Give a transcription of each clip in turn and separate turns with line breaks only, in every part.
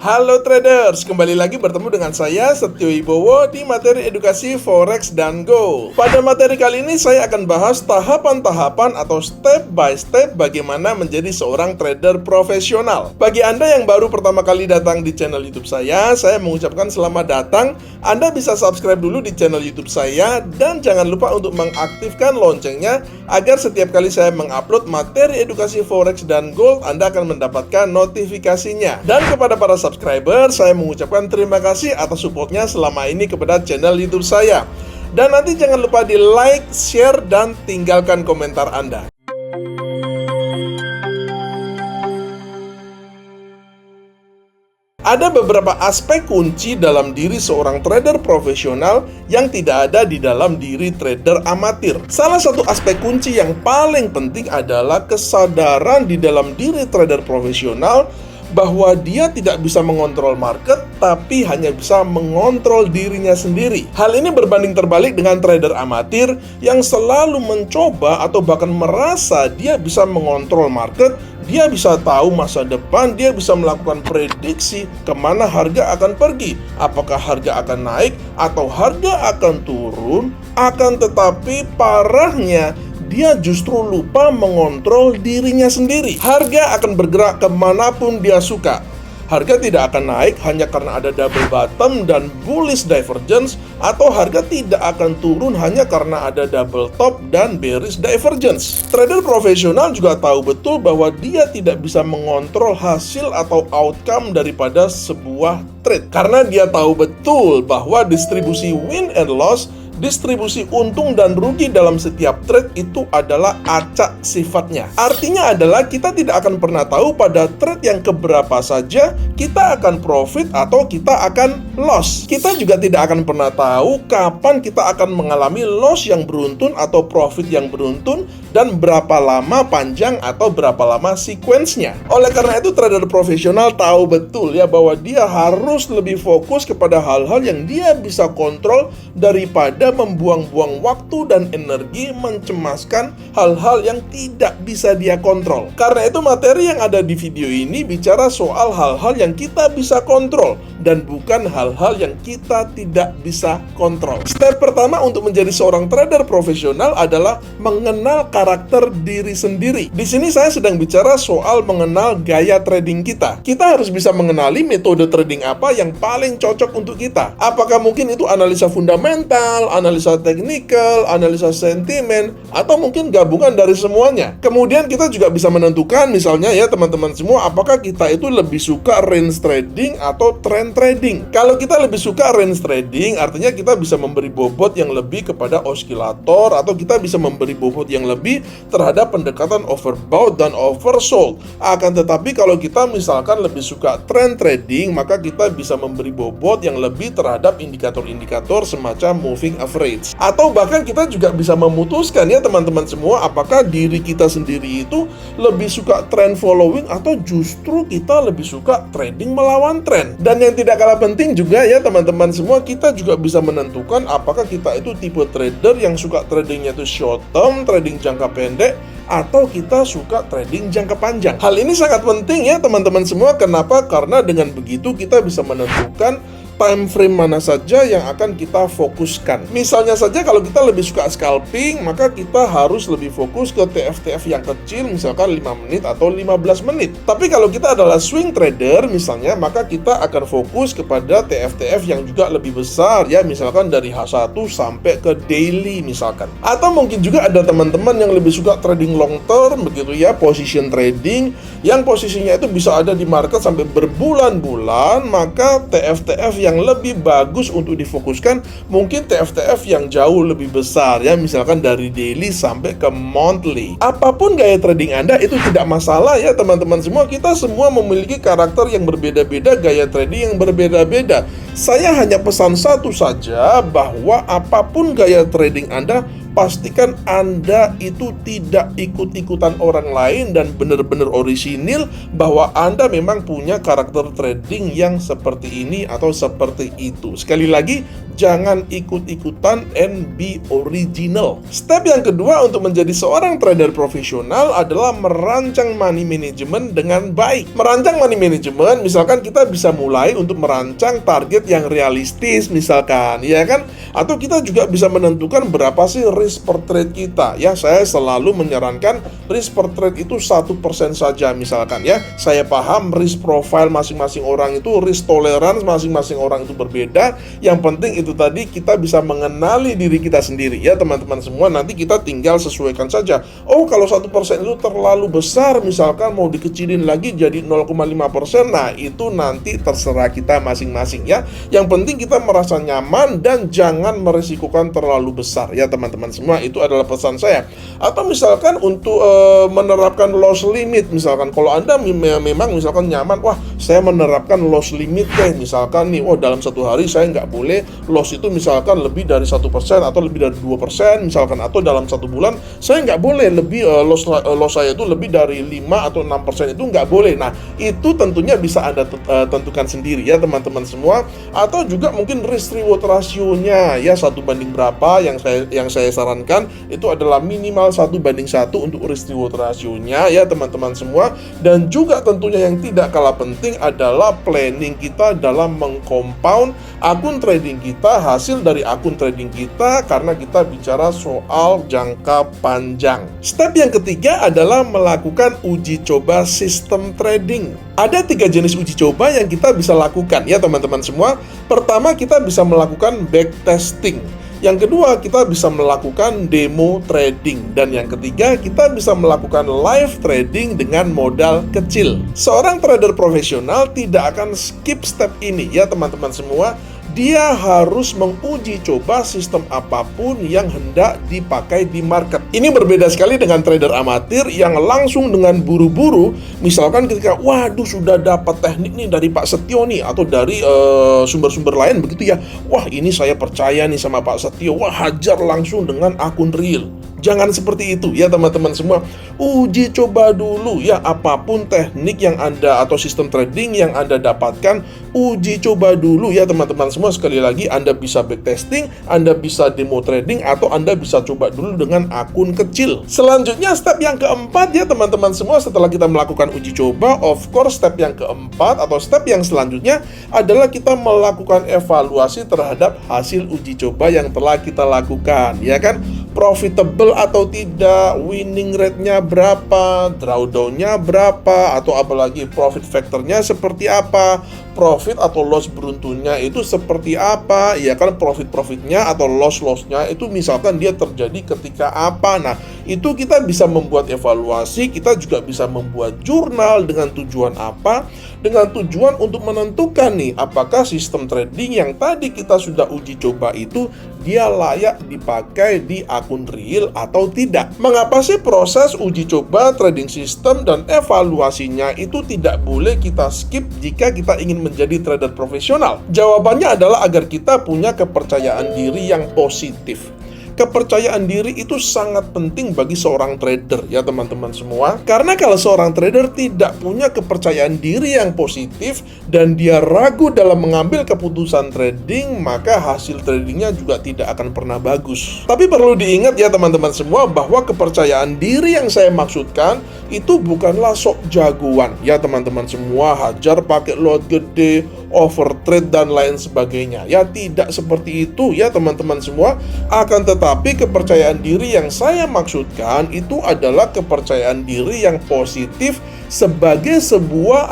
Halo traders, kembali lagi bertemu dengan saya Setio Wibowo di materi edukasi Forex dan Go. Pada materi kali ini saya akan bahas tahapan-tahapan atau step by step bagaimana menjadi seorang trader profesional. Bagi Anda yang baru pertama kali datang di channel YouTube saya mengucapkan selamat datang. Anda bisa subscribe dulu di channel YouTube saya dan jangan lupa untuk mengaktifkan loncengnya agar setiap kali saya mengupload materi edukasi Forex dan Gold Anda akan mendapatkan notifikasinya. Dan kepada para subscriber, saya mengucapkan terima kasih atas supportnya selama ini kepada channel YouTube saya. Dan nanti jangan lupa di like, share, dan tinggalkan komentar Anda. Ada beberapa aspek kunci dalam diri seorang trader profesional yang tidak ada di dalam diri trader amatir. Salah satu aspek kunci yang paling penting adalah kesadaran di dalam diri trader profesional bahwa dia tidak bisa mengontrol market, tapi hanya bisa mengontrol dirinya sendiri. Hal ini berbanding terbalik dengan trader amatir yang selalu mencoba atau bahkan merasa dia bisa mengontrol market, dia bisa tahu masa depan, dia bisa melakukan prediksi kemana harga akan pergi, apakah harga akan naik atau harga akan turun. Akan tetapi parahnya, dia justru lupa mengontrol dirinya sendiri. Harga akan bergerak kemanapun dia suka. Harga tidak akan naik hanya karena ada double bottom dan bullish divergence, atau harga tidak akan turun hanya karena ada double top dan bearish divergence. Trader profesional juga tahu betul bahwa dia tidak bisa mengontrol hasil atau outcome daripada sebuah trade, karena dia tahu betul bahwa distribusi win and loss, distribusi untung dan rugi dalam setiap trade itu adalah acak sifatnya. Artinya adalah kita tidak akan pernah tahu pada trade yang keberapa saja kita akan profit atau kita akan loss. Kita juga tidak akan pernah tahu kapan kita akan mengalami loss yang beruntun atau profit yang beruntun dan berapa lama panjang atau berapa lama sequence-nya. Oleh karena itu trader profesional tahu betul ya bahwa dia harus lebih fokus kepada hal-hal yang dia bisa kontrol daripada membuang-buang waktu dan energi mencemaskan hal-hal yang tidak bisa dia kontrol. Karena itu materi yang ada di video ini bicara soal hal-hal yang kita bisa kontrol dan bukan hal-hal yang kita tidak bisa kontrol. Step pertama untuk menjadi seorang trader profesional adalah mengenal karakter diri sendiri. Di sini saya sedang bicara soal mengenal gaya trading kita. Kita harus bisa mengenali metode trading apa yang paling cocok untuk kita. Apakah mungkin itu analisa fundamental, analisa teknikal, analisa sentimen, atau mungkin gabungan dari semuanya. Kemudian kita juga bisa menentukan misalnya ya teman-teman semua, apakah kita itu lebih suka range trading atau trend trading. Kalau kita lebih suka range trading, artinya kita bisa memberi bobot yang lebih kepada oskilator, atau kita bisa memberi bobot yang lebih terhadap pendekatan overbought dan oversold. Akan tetapi kalau kita misalkan lebih suka trend trading, maka kita bisa memberi bobot yang lebih terhadap indikator-indikator semacam moving average. Atau bahkan kita juga bisa memutuskan ya teman-teman semua, apakah diri kita sendiri itu lebih suka trend following atau justru kita lebih suka trading melawan trend. Dan yang tidak kalah penting juga ya teman-teman semua, kita juga bisa menentukan apakah kita itu tipe trader yang suka tradingnya itu short term, trading jangka pendek, atau kita suka trading jangka panjang. Hal ini sangat penting ya teman-teman semua. Kenapa? Karena dengan begitu kita bisa menentukan time frame mana saja yang akan kita fokuskan. Misalnya saja kalau kita lebih suka scalping, maka kita harus lebih fokus ke TF-TF yang kecil, misalkan 5 menit atau 15 menit. Tapi kalau kita adalah swing trader misalnya, maka kita akan fokus kepada TF-TF yang juga lebih besar ya, misalkan dari H1 sampai ke daily misalkan. Atau mungkin juga ada teman-teman yang lebih suka trading long term begitu ya, position trading yang posisinya itu bisa ada di market sampai berbulan-bulan, maka TF-TF yang lebih bagus untuk difokuskan mungkin TF-TF yang jauh lebih besar ya, misalkan dari daily sampai ke monthly. Apapun gaya trading Anda itu tidak masalah ya teman-teman semua. Kita semua memiliki karakter yang berbeda-beda, gaya trading yang berbeda-beda. Saya hanya pesan satu saja, bahwa apapun gaya trading Anda, pastikan Anda itu tidak ikut-ikutan orang lain dan benar-benar orisinil bahwa Anda memang punya karakter trading yang seperti ini atau seperti itu. Sekali lagi, jangan ikut-ikutan and be original. Step yang kedua untuk menjadi seorang trader profesional adalah merancang money management dengan baik. Merancang money management, misalkan kita bisa mulai untuk merancang target yang realistis misalkan, ya kan? Atau kita juga bisa menentukan berapa sih risk per trade kita. Ya, saya selalu menyarankan risk per trade itu 1% saja misalkan ya. Saya paham risk profile masing-masing orang itu, risk tolerance masing-masing orang itu berbeda. Yang penting itu tadi kita bisa mengenali diri kita sendiri ya teman-teman semua. Nanti kita tinggal sesuaikan saja. Oh, kalau 1% itu terlalu besar, misalkan mau dikecilin lagi jadi 0,5%. Nah, itu nanti terserah kita masing-masing ya. Yang penting kita merasa nyaman dan jangan merisikokan terlalu besar ya teman-teman semua. Itu adalah pesan saya. Atau misalkan untuk menerapkan loss limit, misalkan kalau Anda memang misalkan nyaman, wah saya menerapkan loss limit deh misalkan nih, oh dalam satu hari saya nggak boleh loss itu misalkan lebih dari 1% atau lebih dari 2% misalkan, atau dalam satu bulan saya nggak boleh lebih loss saya itu lebih dari 5 atau 6%, itu nggak boleh. Nah, itu tentunya bisa Anda tentukan sendiri ya teman-teman semua. Atau juga mungkin risk reward rasionya ya 1 banding berapa, yang saya sarankan itu adalah minimal 1:1 untuk risk reward rasionya ya teman-teman semua. Dan juga tentunya yang tidak kalah penting adalah planning kita dalam mengcompound akun trading kita, hasil dari akun trading kita, karena kita bicara soal jangka panjang. Step yang ketiga adalah melakukan uji coba sistem trading. Ada 3 jenis uji coba yang kita bisa lakukan ya teman-teman semua. Pertama, kita bisa melakukan backtesting. Yang kedua, kita bisa melakukan demo trading. Dan yang ketiga, kita bisa melakukan live trading dengan modal kecil. Seorang trader profesional tidak akan skip step ini ya teman-teman semua. Dia harus menguji coba sistem apapun yang hendak dipakai di market. Ini berbeda sekali dengan trader amatir yang langsung dengan buru-buru, misalkan ketika, waduh sudah dapat teknik nih dari Pak Setio nih, atau dari sumber-sumber lain begitu ya. Wah, ini saya percaya nih sama Pak Setio, wah hajar langsung dengan akun real. Jangan seperti itu ya teman-teman semua. Uji coba dulu ya apapun teknik yang Anda atau sistem trading yang Anda dapatkan, uji coba dulu ya teman-teman semua. Sekali lagi, Anda bisa backtesting, Anda bisa demo trading, atau Anda bisa coba dulu dengan akun kecil. Selanjutnya step yang keempat ya teman-teman semua, setelah kita melakukan uji coba, of course step yang keempat atau step yang selanjutnya adalah kita melakukan evaluasi terhadap hasil uji coba yang telah kita lakukan, ya kan? Profitable atau tidak, winning rate-nya berapa, drawdown-nya berapa, atau apalagi profit factor-nya seperti apa, profit atau loss beruntunnya itu seperti apa, ya kan, profit-profitnya atau loss-lossnya itu misalkan dia terjadi ketika apa. Nah, itu kita bisa membuat evaluasi, kita juga bisa membuat jurnal dengan tujuan apa? Dengan tujuan untuk menentukan nih, apakah sistem trading yang tadi kita sudah uji coba itu dia layak dipakai di akun real atau tidak. Mengapa sih proses uji coba trading system dan evaluasinya itu tidak boleh kita skip jika kita ingin menjadi trader profesional? Jawabannya adalah agar kita punya kepercayaan diri yang positif. Kepercayaan diri itu sangat penting bagi seorang trader ya teman-teman semua. Karena kalau seorang trader tidak punya kepercayaan diri yang positif dan dia ragu dalam mengambil keputusan trading, maka hasil tradingnya juga tidak akan pernah bagus. Tapi perlu diingat ya teman-teman semua, bahwa kepercayaan diri yang saya maksudkan itu bukanlah sok jagoan ya teman-teman semua, hajar pakai lot gede, overtrade dan lain sebagainya. Ya, tidak seperti itu ya teman-teman semua. Akan tetapi kepercayaan diri yang saya maksudkan itu adalah kepercayaan diri yang positif sebagai sebuah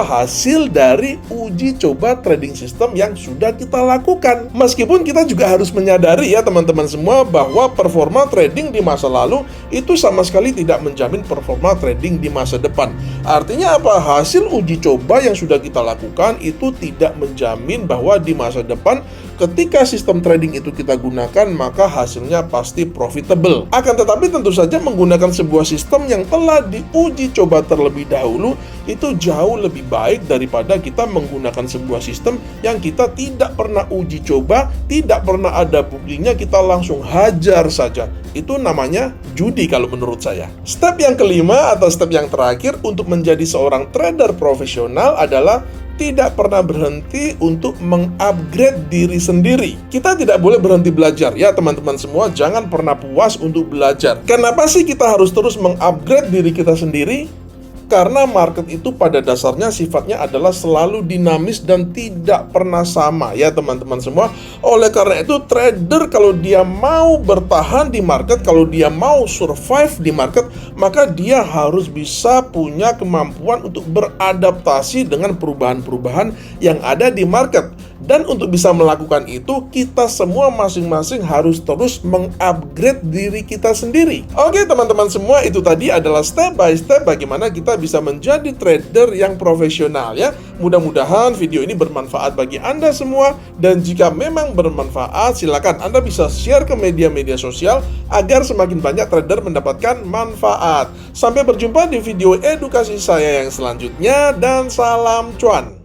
hasil dari uji coba trading system yang sudah kita lakukan. Meskipun kita juga harus menyadari ya teman-teman semua, bahwa performa trading di masa lalu itu sama sekali tidak menjamin performa trading di masa depan. Artinya apa? Hasil uji coba yang sudah kita lakukan itu tidak menjamin bahwa di masa depan ketika sistem trading itu kita gunakan maka hasilnya pasti profitable. Akan tetapi tentu saja menggunakan sebuah sistem yang telah diuji coba terlebih dahulu itu jauh lebih baik daripada kita menggunakan sebuah sistem yang kita tidak pernah uji coba, tidak pernah ada buktinya, kita langsung hajar saja. Itu namanya judi kalau menurut saya. Step yang kelima atau step yang terakhir untuk menjadi seorang trader profesional adalah tidak pernah berhenti untuk mengupgrade diri sendiri. Kita tidak boleh berhenti belajar ya teman-teman semua, jangan pernah puas untuk belajar. Kenapa sih kita harus terus mengupgrade diri kita sendiri? Karena market itu pada dasarnya sifatnya adalah selalu dinamis dan tidak pernah sama ya teman-teman semua. Oleh karena itu trader kalau dia mau bertahan di market, kalau dia mau survive di market, maka dia harus bisa punya kemampuan untuk beradaptasi dengan perubahan-perubahan yang ada di market. Dan untuk bisa melakukan itu, kita semua masing-masing harus terus mengupgrade diri kita sendiri. Oke teman-teman semua, itu tadi adalah step by step bagaimana kita bisa menjadi trader yang profesional ya. Mudah-mudahan video ini bermanfaat bagi Anda semua. Dan jika memang bermanfaat, silakan Anda bisa share ke media-media sosial agar semakin banyak trader mendapatkan manfaat. Sampai berjumpa di video edukasi saya yang selanjutnya dan salam cuan.